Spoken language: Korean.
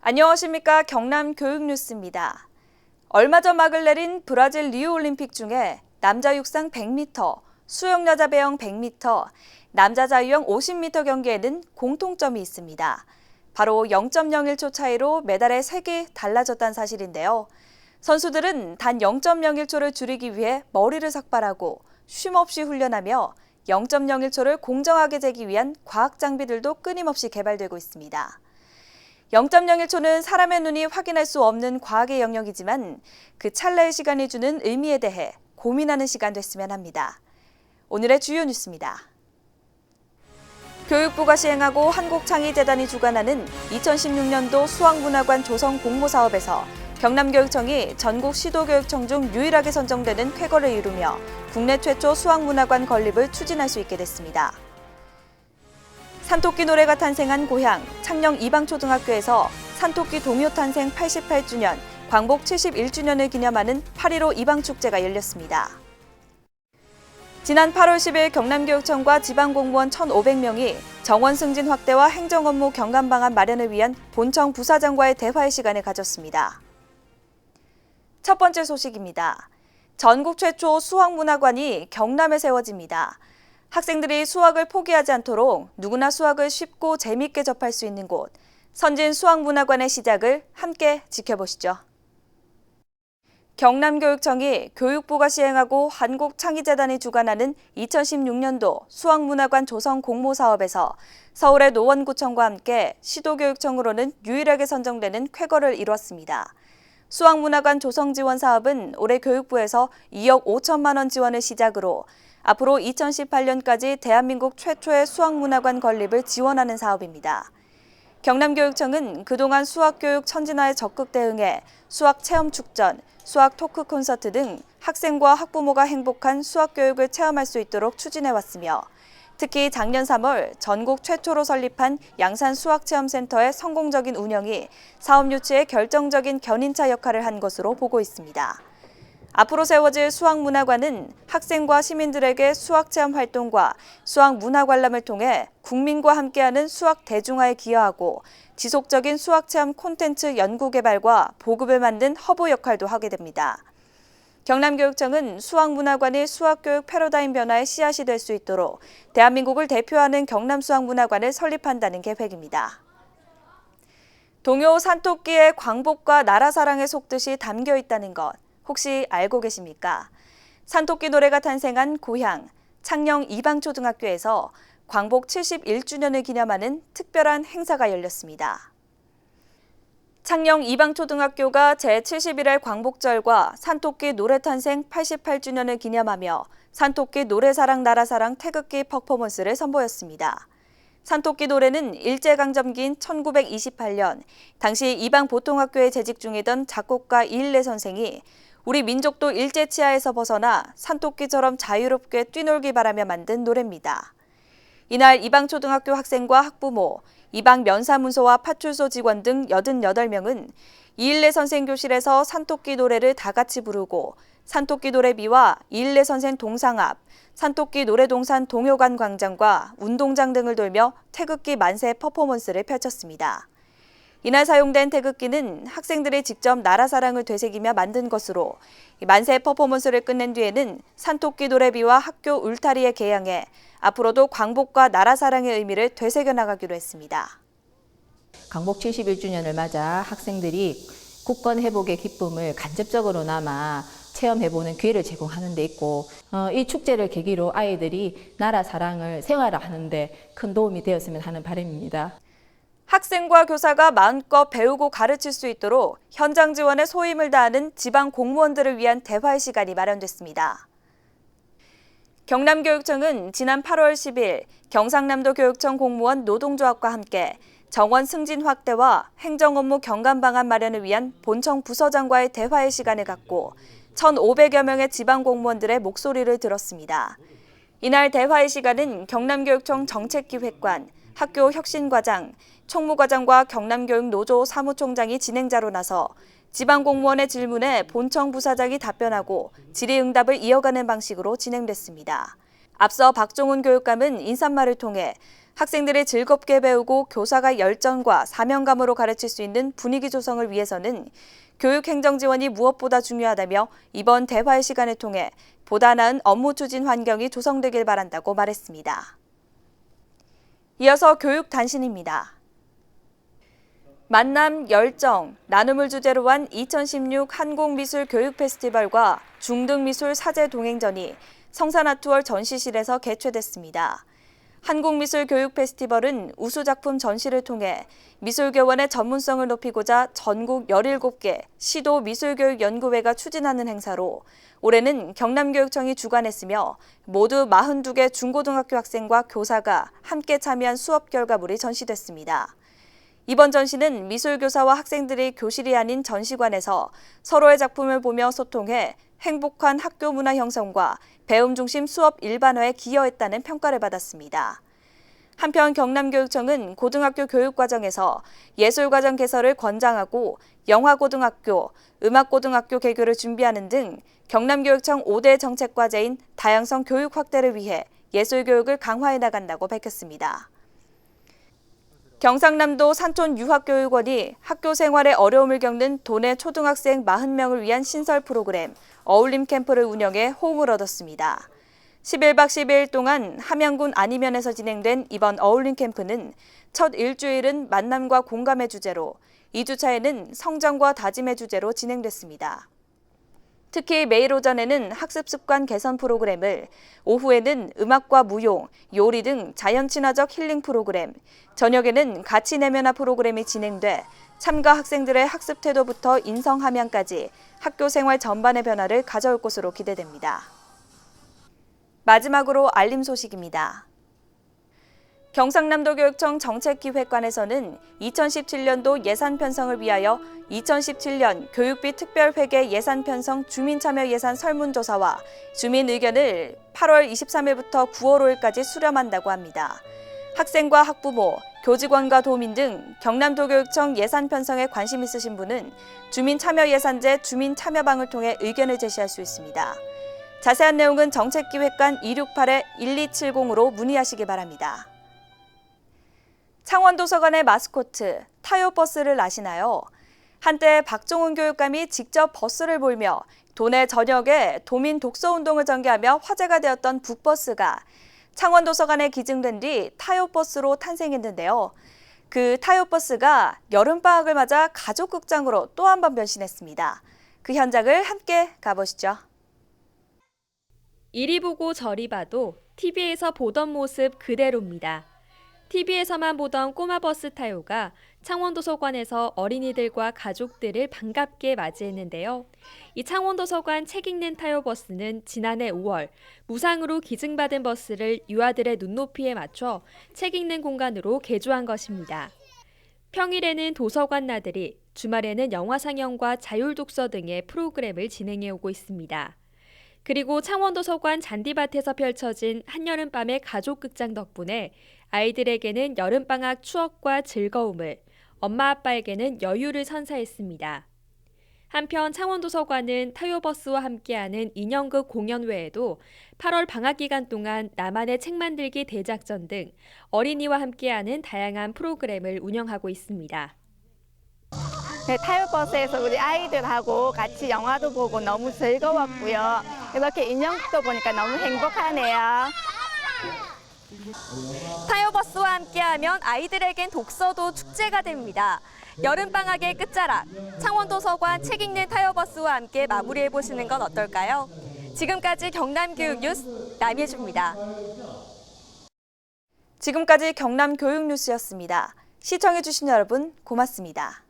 안녕하십니까. 경남 교육뉴스입니다. 얼마 전 막을 내린 브라질 리우올림픽 중에 남자 육상 100m, 수영 여자 배영 100m, 남자 자유형 50m 경기에는 공통점이 있습니다. 바로 0.01초 차이로 메달의 색이 달라졌다는 사실인데요. 선수들은 단 0.01초를 줄이기 위해 머리를 삭발하고 쉼없이 훈련하며 0.01초를 공정하게 재기 위한 과학 장비들도 끊임없이 개발되고 있습니다. 0.01초는 사람의 눈이 확인할 수 없는 과학의 영역이지만 그 찰나의 시간이 주는 의미에 대해 고민하는 시간 됐으면 합니다. 오늘의 주요 뉴스입니다. 교육부가 시행하고 한국창의재단이 주관하는 2016년도 수학문화관 조성 공모사업에서 경남교육청이 전국 시도교육청 중 유일하게 선정되는 쾌거를 이루며 국내 최초 수학문화관 건립을 추진할 수 있게 됐습니다. 산토끼 노래가 탄생한 고향 창녕 이방초등학교에서 산토끼 동요 탄생 88주년, 광복 71주년을 기념하는 8.15 이방축제가 열렸습니다. 지난 8월 10일 경남교육청과 지방공무원 1,500명이 정원 승진 확대와 행정업무 경감 방안 마련을 위한 본청 부사장과의 대화의 시간을 가졌습니다. 첫 번째 소식입니다. 전국 최초 수학문화관이 경남에 세워집니다. 학생들이 수학을 포기하지 않도록 누구나 수학을 쉽고 재미있게 접할 수 있는 곳, 선진 수학문화관의 시작을 함께 지켜보시죠. 경남교육청이 교육부가 시행하고 한국창의재단이 주관하는 2016년도 수학문화관 조성 공모사업에서 서울의 노원구청과 함께 시도교육청으로는 유일하게 선정되는 쾌거를 이뤘습니다. 수학문화관 조성 지원 사업은 올해 교육부에서 2억 5천만 원 지원을 시작으로 앞으로 2018년까지 대한민국 최초의 수학문화관 건립을 지원하는 사업입니다. 경남교육청은 그동안 수학교육 천진화에 적극 대응해 수학체험축전, 수학 토크 콘서트 등 학생과 학부모가 행복한 수학교육을 체험할 수 있도록 추진해왔으며 특히 작년 3월 전국 최초로 설립한 양산 수학체험센터의 성공적인 운영이 사업 유치에 결정적인 견인차 역할을 한 것으로 보고 있습니다. 앞으로 세워질 수학문화관은 학생과 시민들에게 수학체험 활동과 수학문화 관람을 통해 국민과 함께하는 수학 대중화에 기여하고 지속적인 수학체험 콘텐츠 연구 개발과 보급을 만든 허브 역할도 하게 됩니다. 경남교육청은 수학문화관이 수학교육 패러다임 변화의 씨앗이 될 수 있도록 대한민국을 대표하는 경남수학문화관을 설립한다는 계획입니다. 동요 산토끼의 광복과 나라사랑의 속뜻이 담겨 있다는 것 혹시 알고 계십니까? 산토끼 노래가 탄생한 고향 창녕 이방초등학교에서 광복 71주년을 기념하는 특별한 행사가 열렸습니다. 창녕 이방초등학교가 제71회 광복절과 산토끼 노래 탄생 88주년을 기념하며 산토끼 노래사랑 나라사랑 태극기 퍼포먼스를 선보였습니다. 산토끼 노래는 일제강점기인 1928년 당시 이방보통학교에 재직 중이던 작곡가 이일레 선생이 우리 민족도 일제 치하에서 벗어나 산토끼처럼 자유롭게 뛰놀기 바라며 만든 노래입니다. 이날 이방초등학교 학생과 학부모, 이방 면사문소와 파출소 직원 등 88명은 이일레 선생 교실에서 산토끼 노래를 다 같이 부르고 산토끼 노래비와 이일레 선생 동상 앞, 산토끼 노래동산 동요관 광장과 운동장 등을 돌며 태극기 만세 퍼포먼스를 펼쳤습니다. 이날 사용된 태극기는 학생들이 직접 나라사랑을 되새기며 만든 것으로 만세 퍼포먼스를 끝낸 뒤에는 산토끼 노래비와 학교 울타리에 개양해 앞으로도 광복과 나라사랑의 의미를 되새겨 나가기로 했습니다. 광복 71주년을 맞아 학생들이 국권 회복의 기쁨을 간접적으로나마 체험해보는 기회를 제공하는 데 있고 이 축제를 계기로 아이들이 나라 사랑을 생활하는 데 큰 도움이 되었으면 하는 바람입니다. 학생과 교사가 마음껏 배우고 가르칠 수 있도록 현장 지원에 소임을 다하는 지방 공무원들을 위한 대화의 시간이 마련됐습니다. 경남교육청은 지난 8월 10일 경상남도 교육청 공무원 노동조합과 함께 정원 승진 확대와 행정업무 경감 방안 마련을 위한 본청 부서장과의 대화의 시간을 갖고 1,500여 명의 지방 공무원들의 목소리를 들었습니다. 이날 대화의 시간은 경남교육청 정책기획관, 학교 혁신과장, 총무과장과 경남교육노조 사무총장이 진행자로 나서 지방공무원의 질문에 본청 부사장이 답변하고 질의응답을 이어가는 방식으로 진행됐습니다. 앞서 박종훈 교육감은 인사말을 통해 학생들이 즐겁게 배우고 교사가 열정과 사명감으로 가르칠 수 있는 분위기 조성을 위해서는 교육행정지원이 무엇보다 중요하다며 이번 대화의 시간을 통해 보다 나은 업무 추진 환경이 조성되길 바란다고 말했습니다. 이어서 교육 단신입니다. 만남, 열정, 나눔을 주제로 한 2016 한국미술교육 페스티벌과 중등미술 사제 동행전이 성산아트월 전시실에서 개최됐습니다. 한국미술교육 페스티벌은 우수작품 전시를 통해 미술교원의 전문성을 높이고자 전국 17개 시도 미술교육연구회가 추진하는 행사로 올해는 경남교육청이 주관했으며 모두 42개 중고등학교 학생과 교사가 함께 참여한 수업 결과물이 전시됐습니다. 이번 전시는 미술교사와 학생들이 교실이 아닌 전시관에서 서로의 작품을 보며 소통해 행복한 학교 문화 형성과 배움 중심 수업 일반화에 기여했다는 평가를 받았습니다. 한편 경남교육청은 고등학교 교육과정에서 예술과정 개설을 권장하고 영화고등학교, 음악고등학교 개교를 준비하는 등 경남교육청 5대 정책과제인 다양성 교육 확대를 위해 예술교육을 강화해 나간다고 밝혔습니다. 경상남도 산촌유학교육원이 학교 생활에 어려움을 겪는 도내 초등학생 40명을 위한 신설 프로그램 어울림 캠프를 운영해 호응을 얻었습니다. 11박 12일 동안 함양군 안희면에서 진행된 이번 어울림 캠프는 첫 일주일은 만남과 공감의 주제로 2주차에는 성장과 다짐의 주제로 진행됐습니다. 특히 매일 오전에는 학습 습관 개선 프로그램을, 오후에는 음악과 무용, 요리 등 자연 친화적 힐링 프로그램, 저녁에는 가치 내면화 프로그램이 진행돼 참가 학생들의 학습 태도부터 인성 함양까지 학교 생활 전반의 변화를 가져올 것으로 기대됩니다. 마지막으로 알림 소식입니다. 경상남도 교육청 정책기획관에서는 2017년도 예산 편성을 위하여 2017년 교육비 특별회계 예산 편성 주민참여 예산 설문조사와 주민 의견을 8월 23일부터 9월 5일까지 수렴한다고 합니다. 학생과 학부모, 교직원과 도민 등 경남도교육청 예산 편성에 관심 있으신 분은 주민참여예산제 주민참여방을 통해 의견을 제시할 수 있습니다. 자세한 내용은 정책기획관 268-1270으로 문의하시기 바랍니다. 창원도서관의 마스코트, 타요버스를 아시나요? 한때 박종훈 교육감이 직접 버스를 몰며 도내 전역에 도민 독서운동을 전개하며 화제가 되었던 북버스가 창원도서관에 기증된 뒤 타요버스로 탄생했는데요. 그 타요버스가 여름방학을 맞아 가족극장으로 또 한 번 변신했습니다. 그 현장을 함께 가보시죠. 이리 보고 저리 봐도 TV에서 보던 모습 그대로입니다. TV에서만 보던 꼬마 버스 타요가 창원도서관에서 어린이들과 가족들을 반갑게 맞이했는데요. 이 창원도서관 책 읽는 타요 버스는 지난해 5월 무상으로 기증받은 버스를 유아들의 눈높이에 맞춰 책 읽는 공간으로 개조한 것입니다. 평일에는 도서관 나들이, 주말에는 영화 상영과 자율독서 등의 프로그램을 진행해오고 있습니다. 그리고 창원도서관 잔디밭에서 펼쳐진 한여름밤의 가족극장 덕분에 아이들에게는 여름방학 추억과 즐거움을, 엄마 아빠에게는 여유를 선사했습니다. 한편 창원도서관은 타요버스와 함께하는 인형극 공연 외에도 8월 방학 기간 동안 나만의 책 만들기 대작전 등 어린이와 함께하는 다양한 프로그램을 운영하고 있습니다. 네, 타요버스에서 우리 아이들하고 같이 영화도 보고 너무 즐거웠고요. 이렇게 인형극도 보니까 너무 행복하네요. 타요버스와 함께하면 아이들에겐 독서도 축제가 됩니다. 여름방학의 끝자락, 창원도서관 책 읽는 타요버스와 함께 마무리해보시는 건 어떨까요? 지금까지 경남교육뉴스 남예주입니다. 지금까지 경남교육뉴스였습니다. 시청해주신 여러분 고맙습니다.